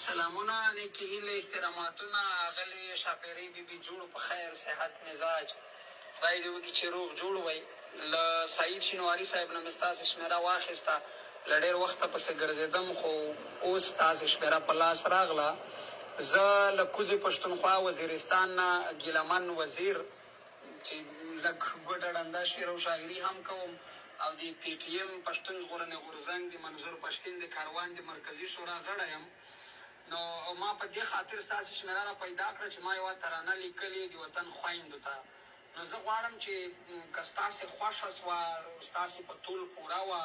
سلامونه نیکې هیلې احتراماتونه اغلې شاپیرۍ بیبي جوړ په خیر صحت مزاج خدای دې وکړي چې روغ جوړ وئ له سعید شینواري صاحب نه مې ستاسې شمېره واخیسته له ډېر وخته پسې ګرځېدم خو اوس ستاسې شمېره په لاس راغله زه له کوزې پښتونخوا وزیرستان نه ګیلمن وزیر چې لږ ګوډه ړنده شعر او شاعري هم کوم او د پی ټي ایم پښتون ژغورنې غورځنګ د منظور پښتین د کاروان د مرکزي شورا غړی یم نو ما په دې خاطر ستاسې شمېره را پیدا کړه چې ما یوه ترانه لیکلې د وطن خویندو ته نو زه غواړم چې که ستاسې خوښه سوه ستاسې په طول پوره وه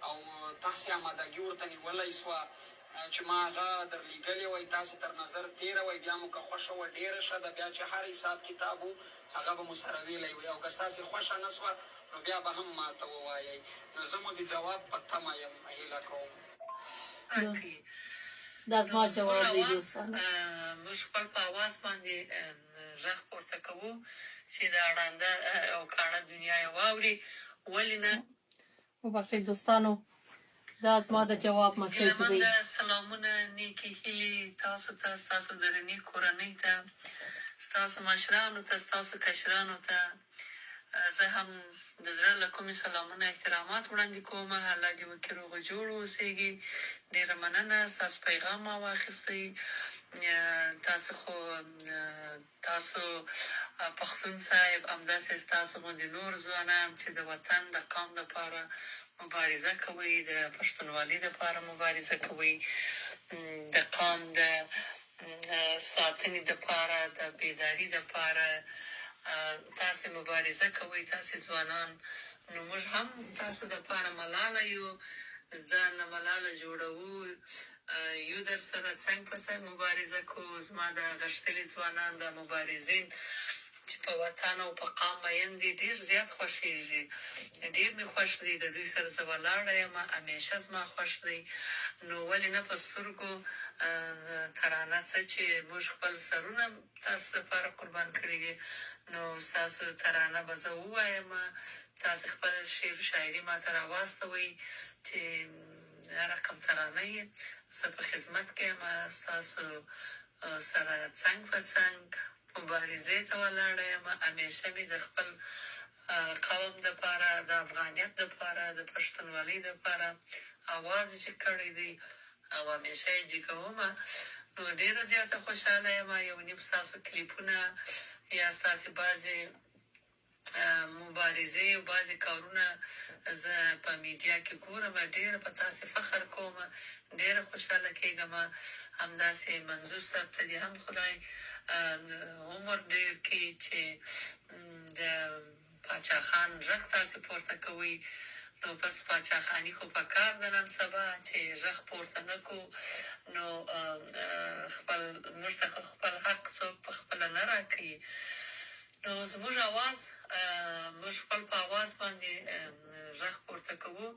او تاسې امادګي ورته نیولی سوه چې ما هغه در لیږلې وی تاسې تر نظر تېره وی بیا مو که خوښه وه ډېره ښه ده بیا چې هر حساب کتاب و هغه به مو سره ویلی وی او که ستاسې خوښه نه سوه نو بیا به هم ماته ووایئ نو زه مو د جواب په تمه یم هیله کوم دا زما جواب دی دوستانو موږ خپل په اواز باندې غږ پورته کوو چې دا ړانده او کاڼه دنیا یې واوري ولې نه وبخښئ دوستانو دا زما د جواب مسیج دی ګیلهمنده سلامونه نیکې هیلې تاسو ته ستاسو درنې کورنۍ ته ستاسو مشرانو ته ستاسو کشرانو ته زه هم د زړه له کومې سلامونه احترامات وړاندې کوم الله دې وکړي روغ جوړ اوسېږي ډېره مننه ستاسو پیغام ما واخیستی تاسو خو تاسو پښتون صاحب همداسې ستاسو غوندې نور ځوانان چې د وطن د قام دپاره مبارزه کوئ د پښتونولۍ دپاره مبارزه کوئ د قام د ساتنې دپاره د بیداري دپاره تاسې مبارزه کوئ تاسې ځوانان نو موږ هم تاسو دپاره ملاله یو ځان نه ملاله جوړوو یو در سره څنګ په څنګ مبارزه کوو زما د غښتلي ځوانان د مبارزین چې په وطن او په قام مین دي ډېر زیات خوښېږي ډېر مې خوښ دی د دوی سره زه ولاړه یم همیشه زما خوښ دی نو ولې نه په سترګو ترانه څه چې موږ خپل سرونه تاسو دپاره قربان کړي دي نو ستاسو ترانه به زه ووایم تاسې خپل شعر و شاعري ما ته راواستوئ چې هر رقم ترانه یې زه په خدمت کې یم ستاسو سره څنګ په څنګ مبارزې ته ولاړه یم همیشه مې د خپل قوم دپاره د افغانیت دپاره د پښتونولۍ دپاره اواز چې کړی دی او همیشه یې جګومه نو ډېره زیاته خوشحاله یم یو نیم ستاسو کلیپونه یا ستاسې بعضې مبارزې او بعضې کارونه زه په میډیا کې ګورم ډېره په تاسې فخر کوم ډېره خوشحاله کېږم همداسې منظور صاحب ته دې هم خدای عمر ډېر کړي چې د پاچا خان غږ تاسې پورته کوئ نو بس پاچاخاني خو په کار ده نن سبا چې غږ پورته نه کړو نو خپل موږ ته خپل حق څوک په خپله نه راکوي نو زموږ اواز موږ خپل په اواز باندې غږ پورته کوو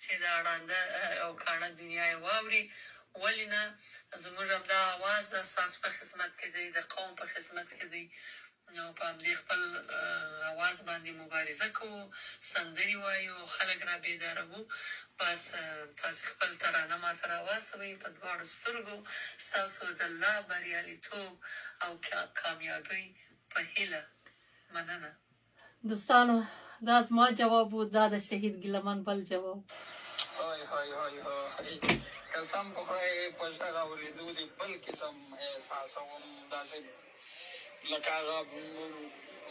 چې دا ړانده او کاڼه دنیا یې واوري ولې نه زموږ همدا اواز ستاسو په خدمت کې دی د قوم په خدمت کې دی نو په همدې خپل اواز باندې مبارزه کوو سندرې وایو خلک را بیداروو بس تاسې خپل ترانه ما ته راواستوئ په دواړو سترګو ستاسو د الله بریالیتوب او کامیابۍ په هیله مننه دوستانو دا زما جواب و دا د شهید ګیلمن بل جواب های های های های قسم په خدای په غږ اورېدو دې بل قسم احساسوم داسې لکه هغه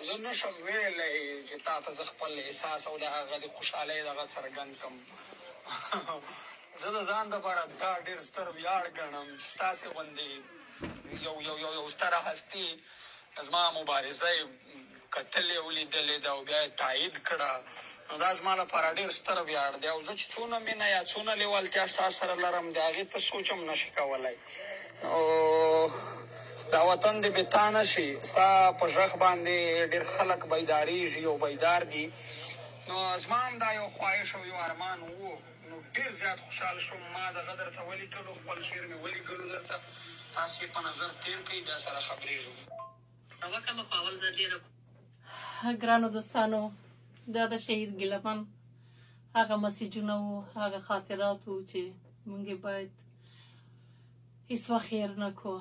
زه نشم ویلی چې تا ته زه خپل احساس او د هغه د خوشحالۍ دغه څرګند کړم زه د ځان دپاره دا ډېر ستر ویاړ ګڼم چې ستاسې غوندې یو ستره هستي زما مبارزه یې کتلې ولیدلې ده او بیا یې تایید کړه نو دا زما لپاره ډېر ستر ویاړ دی او زه چې څونه مینه یا څونه لیوالتیا ستا سره لرم د هغې ته سوچ هم نشي کولی نو دا وطن دې بې تا نه شي ستا په غږ باندې ډېر خلک بیدارېږي او بیدار دي نو زما هم دا یو خواهش او یو ارمان و نو ډېر زیات خوشحاله شوم ما دغه درته ولیکلو خپل شعر مې ولیکلو درته تاسې په نظر تېر کړئ بیا سره خبرېږو وکړه خو اول زه ډېره ګرانو دوستانو دا د شهید ګیلمن هغه مسیجونه وو هغه خاطرات وو چې موږ باید هیڅ وخت هېر نه کو